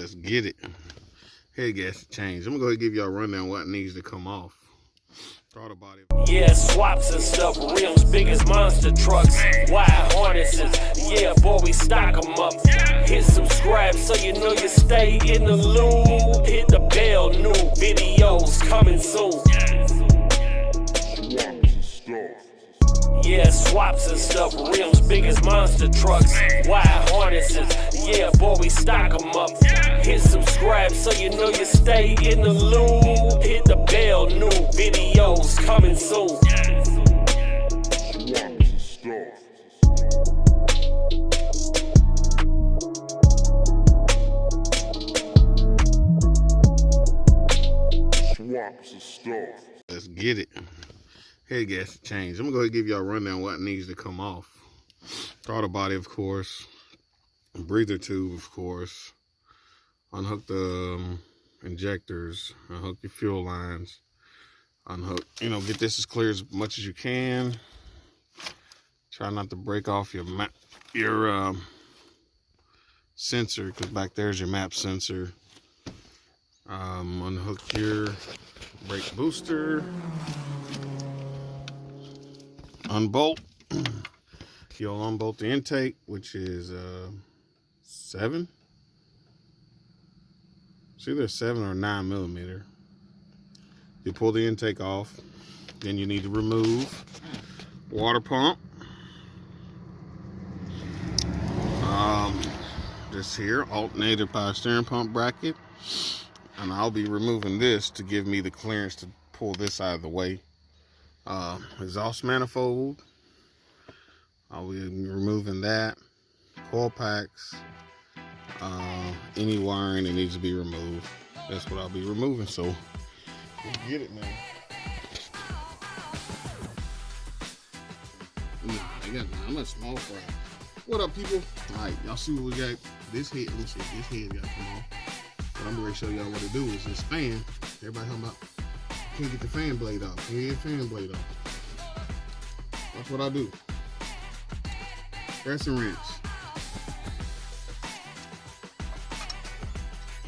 Let's get it. Head gasket change. I'm gonna go ahead and give y'all a rundown what needs to come off. Throttle body. Yeah, swaps and stuff, rims big as monster trucks, wide harnesses, yeah boy we stock 'em up. Hit subscribe so you know you stay in the loop. Hit the bell, new videos coming soon. Yeah, swaps and stuff, rims big as monster trucks, wide harnesses, yeah boy we stock 'em up. Hit subscribe so you know you stay in the loop. Hit the bell, new videos coming soon. Let's get it. Head gasket change. I'm gonna go ahead and give y'all a rundown what needs to come off. Throttle body, of course. Breather tube, of course. Unhook the injectors. Unhook your fuel lines. Unhook, get this as clear as much as you can. Try not to break off your sensor, because back there's your map sensor. Unhook your brake booster. Unbolt. You'll unbolt the intake, which is 7. It's either 7 or 9 millimeter. You pull the intake off. Then you need to remove water pump. This here, alternator power steering pump bracket. And I'll be removing this to give me the clearance to pull this out of the way. Exhaust manifold. I'll be removing that. Coil packs. Any wiring that needs to be removed. That's what I'll be removing. So, let's get it, man. I'm a small fry. What up, people? Alright, y'all see what we got? This head, let me see, this head got to come off. But I'm going to show y'all what to do is this fan. Everybody talking about, can't get the fan blade off. Can't get the fan blade off. That's what I do. Press and wrench.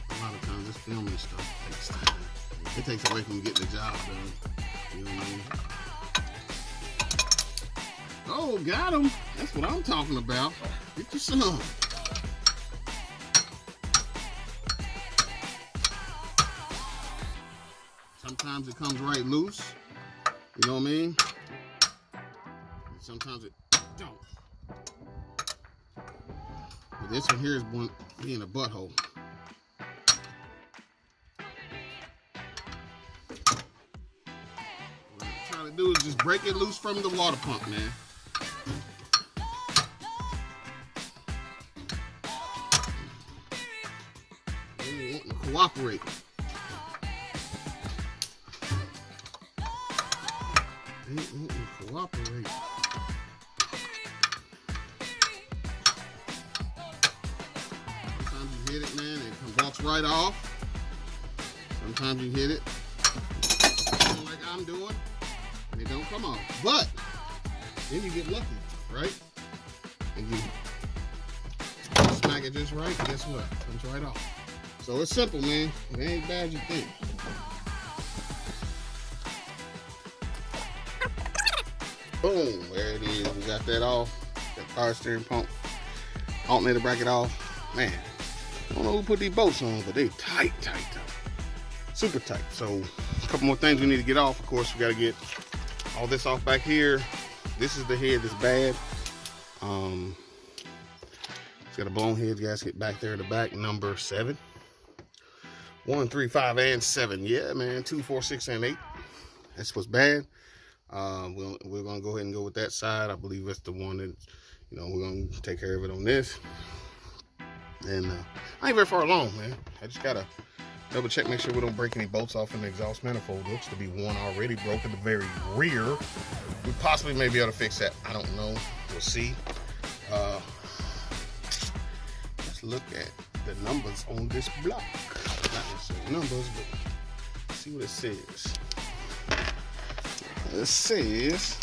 A lot of times this filming stuff takes time. It takes away from getting the job done. You know what I mean? Oh, got him. That's what I'm talking about. Get you some. Sometimes it comes right loose. You know what I mean? And sometimes it don't. But this one here is being a butthole. What I'm trying to do is just break it loose from the water pump, man. They ain't wanting to cooperate. They ain't wanting to cooperate. Sometimes you hit it, man, it walks right off. Sometimes you hit it like I'm doing, and it don't come off. But then you get lucky, right? And you smack it just right, and guess what? It comes right off. So it's simple, man. It ain't bad as you think. Boom, there it is. We got that off. That power steering pump, alternator bracket off. Man, I don't know who put these bolts on, but they tight. Super tight. So a couple more things we need to get off. Of course, we got to get all this off back here. This is the head that's bad. It's got a blown head gasket back there in the back, number 7. 1, 3, 5, and 7. Yeah, man. 2, 4, 6, and 8. That's what's bad. We're gonna go ahead and go with that side. I believe that's the one that, we're gonna take care of it on this. And I ain't very far along, man. I just gotta double check, make sure we don't break any bolts off in the exhaust manifold. Looks to be one already broke at the very rear. We possibly may be able to fix that. I don't know. We'll see. Let's look at the numbers on this block. Not necessarily numbers, but see what it says. It says,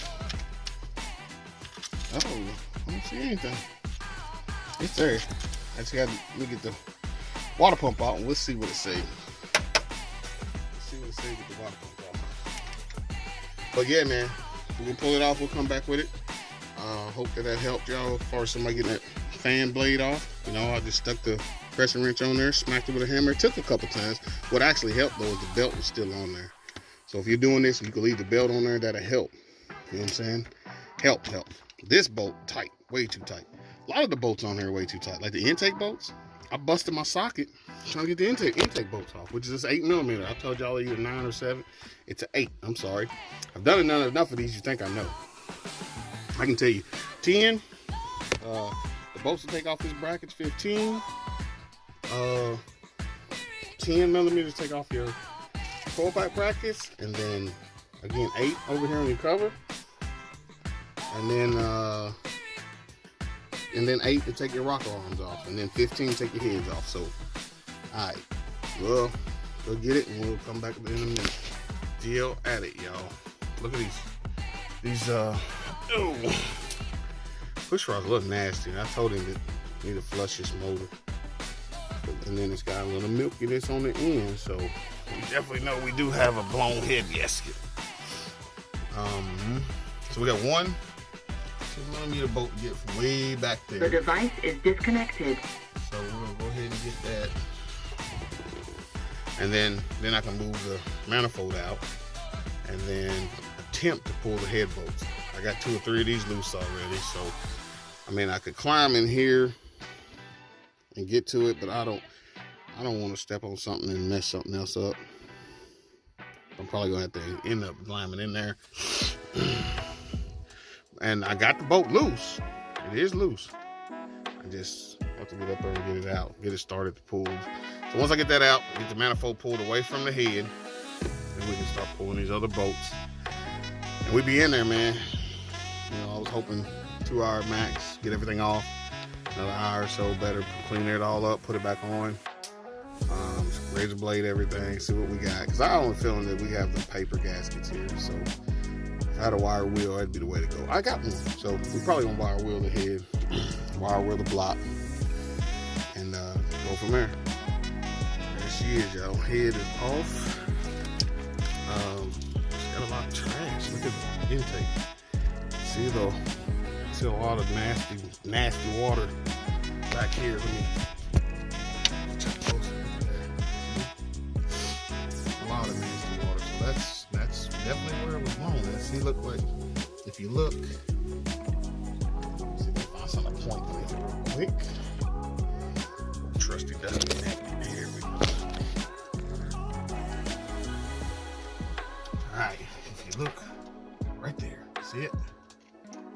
oh, I don't see anything. It's there. I just got to look at the water pump out and we'll see what it says. Let's see what it says with the water pump out. But yeah, man, we'll pull it off. We'll come back with it. Hope that helped y'all as far as somebody getting that fan blade off. You know, I just stuck the pressure wrench on there, smacked it with a hammer. It took a couple times. What actually helped though is the belt was still on there. So if you're doing this, you can leave the belt on there. That'll help. You know what I'm saying? Help. This bolt tight, way too tight. A lot of the bolts on here are way too tight. Like the intake bolts, I busted my socket trying to get the intake bolts off, which is just 8mm. I told y'all either 9 or 7. It's an 8. I'm sorry. I've done enough of these. You think I know? I can tell you, 10. The bolts to take off this bracket's 15. 10mm to take off your 4-pack brackets, and then again 8 over here on your cover, and then 8 to take your rocker arms off, and then 15 to take your heads off. So, all right, well, go get it, and we'll come back in a minute. Deal at it, y'all. Look at these push rods look nasty. And I told him that you need to flush this motor, and then it's got a little milkiness on the end, so we definitely know we do have a blown head gasket. So we got 1 2mm bolt to get from way back there. The device is disconnected. So we're gonna go ahead and get that, and then I can move the manifold out, and then attempt to pull the head bolts. I got 2 or 3 of these loose already, so I mean I could climb in here and get to it, but I don't want to step on something and mess something else up. I'm probably gonna have to end up climbing in there. And I got the bolt loose. It is loose. I just have to get up there and get it out, get it started to pull. So once I get that out, get the manifold pulled away from the head, then we can start pulling these other bolts. And we be in there, man. You know, I was hoping 2 hour max, get everything off. Another hour or so, better clean it all up, put it back on. Razor blade everything, see what we got. Because I have a feeling that we have the paper gaskets here. So if I had a wire wheel, that'd be the way to go. I got one. So we probably gonna wire wheel the head, wire wheel the block, and go from there. There she is, y'all. Head is off. It's got a lot of trash. Look at the intake. See a lot of nasty water back here. Let me check closer. A lot of nasty water. So that's definitely where it was blown at. See, look like if you look, see if I find something to point with real quick. Trusty dusty napkin. Here we go. All right, if you look right there, see it?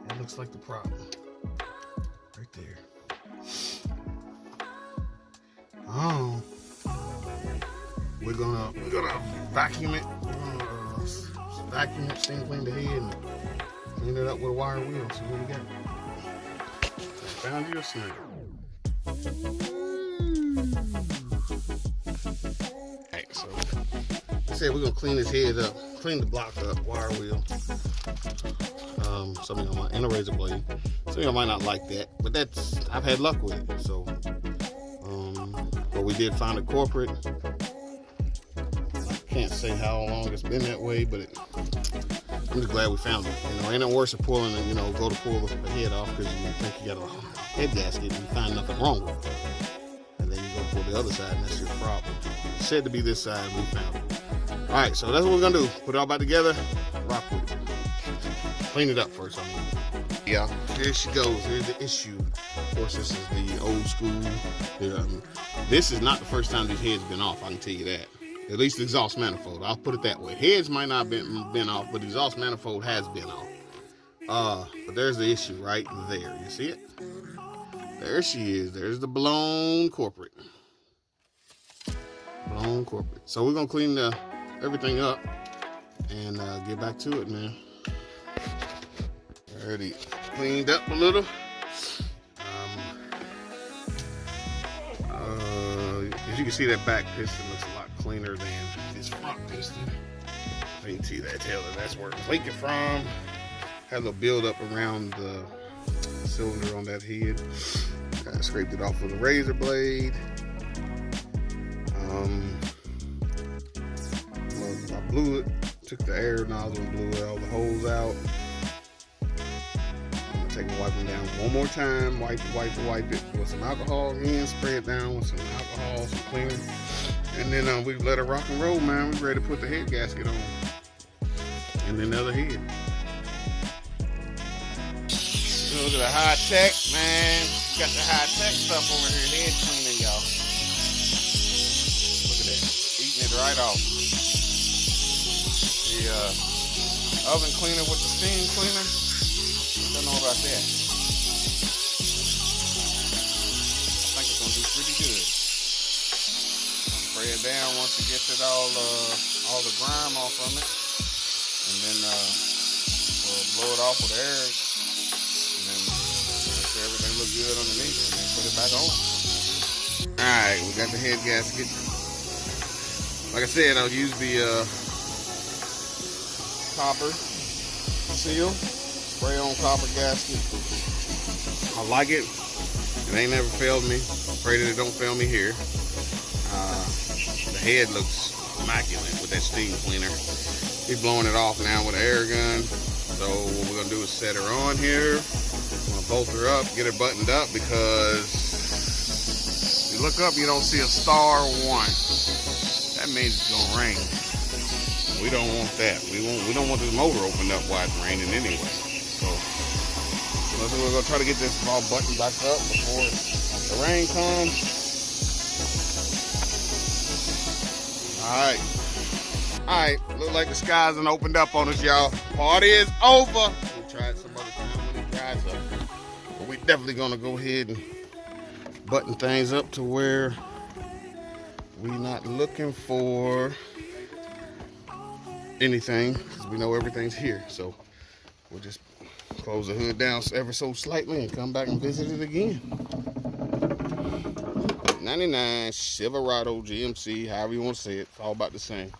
That looks like the problem. Right there. Oh. We're gonna vacuum it. Vacuum it, steam clean the head, and clean it up with a wire wheel. See what we got. Found you a snake. Alright, so I said we're gonna clean his head up, clean the block up, wire wheel. Some of y'all might, and a razor blade. Some of y'all might not like that, but I've had luck with it. So, but we did find a corporate. I can't say how long it's been that way, but I'm just glad we found it. You know, ain't no worse than pulling it. You know, go to pull the head off because you think you got a head gasket and you find nothing wrong with it, and then you go pull the other side and that's your problem. It said to be this side, we found it. All right, so that's what we're gonna do. Put it all back together, rock with it. Clean it up first. Yeah, here she goes. Here's the issue. Of course, this is the old school. This is not the first time these heads been off. I can tell you that. At least the exhaust manifold. I'll put it that way. Heads might not have been off, but the exhaust manifold has been off. But there's the issue right there. You see it? There she is. There's the blown corporate. Blown corporate. So we're gonna clean everything up and get back to it, man. Already cleaned up a little. As you can see, that back piston looks a lot cleaner than this front piston. You can see that tail that's where it's leaking from. Had a little build up around the cylinder on that head. Scraped it off with a razor blade. blew it, took the air nozzle and blew all the holes out. I'm gonna take and wipe them down one more time, wipe it with some alcohol again, spray it down with some alcohol, some cleaner. And then we let it rock and roll, man. We're ready to put the head gasket on. And then the other head. Look at the high tech, man. Got the high tech stuff over here, head cleaning, y'all. Look at that, eating it right off. The oven cleaner with the steam cleaner. Don't know about that. I think it's gonna do pretty good. Spray it down once it gets it all the grime off from it, and then we'll blow it off with air. Everything look good underneath, and then put it back on. Alright, we got the head gasket. Like I said, I'll use the copper seal, spray on copper gasket. I like it. It ain't never failed me. Pray that it don't fail me here. The head looks immaculate with that steam cleaner. We're blowing it off now with an air gun. So what we're gonna do is set her on here. Bolt her up, get her buttoned up, because you look up, you don't see a star or one. That means it's gonna rain. We don't want that. We don't want this motor opened up while it's raining anyway. So we're gonna try to get this all buttoned back up before the rain comes. All right. Look like the skies done opened up on us, y'all. Party is over. We'll try it some other time when it dries up. We're definitely gonna go ahead and button things up to where we're not looking for anything, because we know everything's here. So we'll just close the hood down ever so slightly and come back and visit it again. 99 Silverado GMC, however you want to say it, it's all about the same.